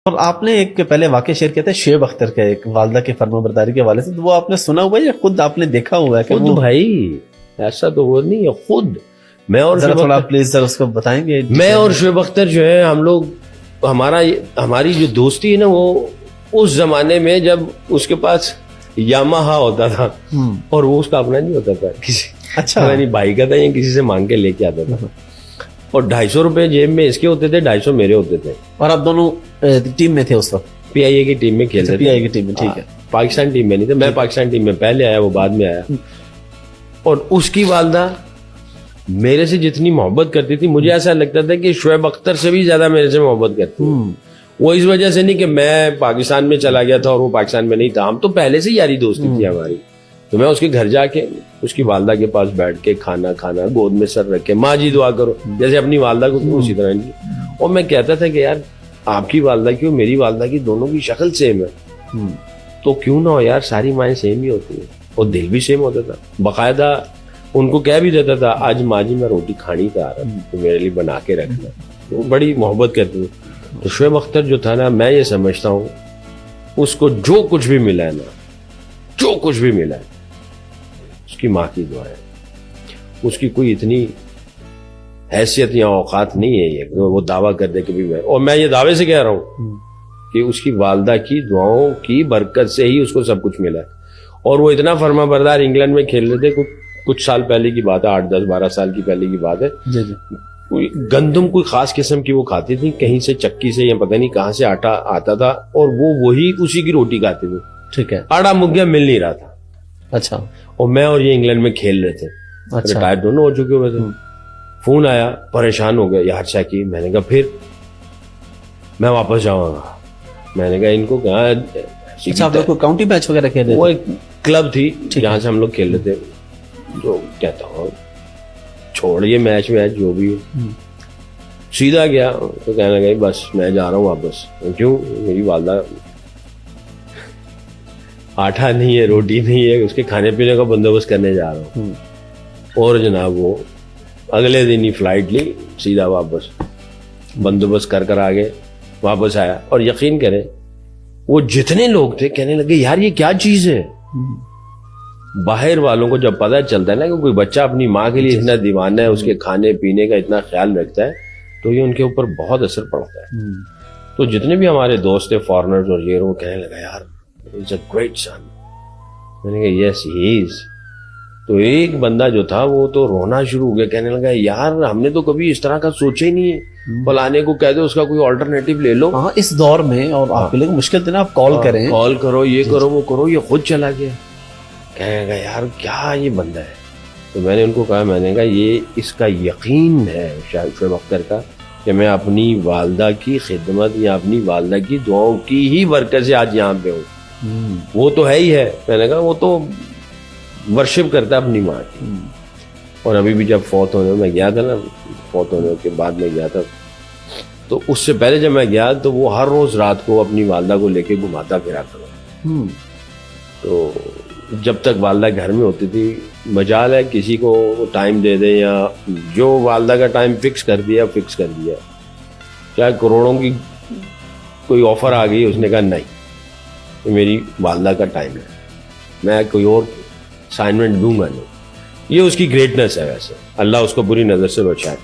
اور آپ نے ایک پہلے واقعہ شیئر کیا تھا شعیب اختر کا، ایک والدہ کی فرما برداری کے حوالے سے، تو وہ آپ نے سنا ہوا ہے یا خود آپ نے دیکھا ہوا ہے؟ کہ خود بھائی ایسا تو وہ نہیں ہے، خود میں اور تھوڑا پلیز سر اس کو بتائیں گے. میں اور شعیب اختر جو ہے ہم لوگ ہماری جو دوستی ہے نا وہ اس زمانے میں جب اس کے پاس یاماہا ہوتا تھا اور وہ اس کا اپنا نہیں ہوتا تھا، کسی اچھا یعنی بھائی کا تھا یا کسی سے مانگ کے لے کے آتا تھا، اور 250 روپے جیب میں اس کے ہوتے تھے، 250 میرے ہوتے تھے. اور آپ دونوں ٹیم میں تھے اس وقت؟ پی آئی اے کی ٹیم میں کھیلتے تھے. پی آئی اے کی ٹیم میں، ٹھیک ہے. پاکستان ٹیم میں نہیں تھے، میں پاکستان ٹیم میں پہلے آیا، وہ بعد میں آیا. اور اس کی والدہ میرے سے جتنی محبت کرتی تھی، مجھے ایسا لگتا تھا کہ شعیب اختر سے بھی زیادہ میرے سے محبت کرتی تھی. وہ اس وجہ سے نہیں کہ میں پاکستان میں چلا گیا تھا اور وہ پاکستان میں نہیں تھا، ہم تو پہلے سے یاری دوستی تھی ہماری. تو میں اس کے گھر جا کے اس کی والدہ کے پاس بیٹھ کے کھانا گود میں سر رکھ کے، ماں جی دعا کرو، جیسے اپنی والدہ کو اسی طرح کی. اور میں کہتا تھا کہ یار آپ کی والدہ کی اور میری والدہ کی دونوں کی شکل سیم ہے، تو کیوں نہ ہو یار، ساری مائیں سیم ہی ہوتی ہیں، اور دل بھی سیم ہوتا تھا. باقاعدہ ان کو کہہ بھی دیتا تھا آج ماں جی میں روٹی کھانی پہ آ رہا ہوں تو میرے لیے بنا کے رکھنا. وہ بڑی محبت کرتی تھی. تو شعیب اختر جو تھا نا، میں یہ سمجھتا ہوں اس کو جو کچھ بھی ملا ہے نا، جو کچھ بھی ملا ہے اس کی ماں کی دعا ہے. اس کی کوئی اتنی حیثیت یا اوقات نہیں ہے یہ کہ وہ دعویٰ کر دے کہ بھی میں، اور میں یہ دعوے سے کہہ رہا ہوں کہ اس کی والدہ کی دعاؤں کی برکت سے ہی اس کو سب کچھ ملا ہے. اور وہ اتنا فرما بردار انگلینڈ میں کھیل رہے تھے، کچھ سال پہلے کی بات ہے، 8 10 12 سال کی پہلے کی بات ہے. کوئی گندم کوئی خاص قسم کی وہ کھاتی تھی، کہیں سے چکی سے یا پتہ نہیں کہاں سے آٹا آتا تھا، اور وہ وہی اسی کی روٹی کھاتی تھی. ٹھیک ہے. آٹا مکیا مل نہیں رہا تھا. اچھا. اور میں اور یہ انگلینڈ میں کھیل رہے تھے، ریٹائر دونوں ہو چکے ہوئے تھے. فون آیا، پریشان ہو گیا، یار شاکی. میں نے کہا پھر میں واپس جاؤں گا. میں نے کہا ان کو کہاں. اچھا آپ لوگ کو کاؤنٹی میچ وغیرہ کھیل رہے تھے؟ وہ ایک کلب تھی جہاں سے ہم لوگ کھیل رہے تھے. جو کہتا ہوں چھوڑیے میچ جو بھی ہے. سیدھا گیا تو کہنے لگا بس میں جا رہا ہوں واپس. کیوں؟ میری والدہ آٹا نہیں ہے، روٹی نہیں ہے، اس کے کھانے پینے کا بندوبست کرنے جا رہا ہوں. اور جناب وہ اگلے دن ہی فلائٹ لی، سیدھا واپس بندوبست کر آگے واپس آیا. اور یقین کریں وہ جتنے لوگ تھے کہنے لگے یار یہ کیا چیز ہے. باہر والوں کو جب پتہ چلتا ہے نا کہ کوئی بچہ اپنی ماں کے لیے اتنا دیوانہ ہے، اس کے کھانے پینے کا اتنا خیال رکھتا ہے، تو یہ ان کے اوپر بہت اثر پڑتا ہے. تو جتنے بھی ہمارے دوست تھے فارنرز اور یہ وہ کہنے لگا یار اٹس اے گریٹ سن. میں نے کہا یس ہی از. تو ایک بندہ جو تھا وہ تو رونا شروع ہو گیا، کہنے لگا یار ہم نے تو کبھی اس طرح کا سوچا ہی نہیں ہے، فلانے کو کہہ دو اس کا کوئی آلٹرنیٹو لے لو. ہاں اس دور میں، اور آپ کے لیے مشکل تھا نا، آپ کال کریں، کال کرو، یہ کرو وہ کرو. یہ خود چلا گیا. کہنے لگا یار کیا یہ بندہ ہے. تو میں نے ان کو کہا، میں نے کہا یہ اس کا یقین ہے شعیب اختر کا کہ میں اپنی والدہ کی خدمت یا اپنی والدہ کی دعاؤں کی ہی برکت سے آج یہاں پہ ہوں. وہ تو ہے ہی ہے. میں نے کہا وہ تو ورشپ کرتا ہے اپنی ماں کی. اور ابھی بھی جب فوت ہونے میں گیا تھا نا، فوت ہونے کے بعد میں گیا تھا، تو اس سے پہلے جب میں گیا تو وہ ہر روز رات کو اپنی والدہ کو لے کے گھماتا پھرا تھا. تو جب تک والدہ گھر میں ہوتی تھی، مجال ہے کسی کو ٹائم دے دے، یا جو والدہ کا ٹائم فکس کر دیا، چاہے کروڑوں کی کوئی آفر آ گئی، اس نے کہا نہیں یہ میری والدہ کا ٹائم ہے، میں کوئی اور اسائنمنٹ دوں گا نہیں. یہ اس کی گریٹنس ہے. ویسے اللہ اس کو بری نظر سے بچائے.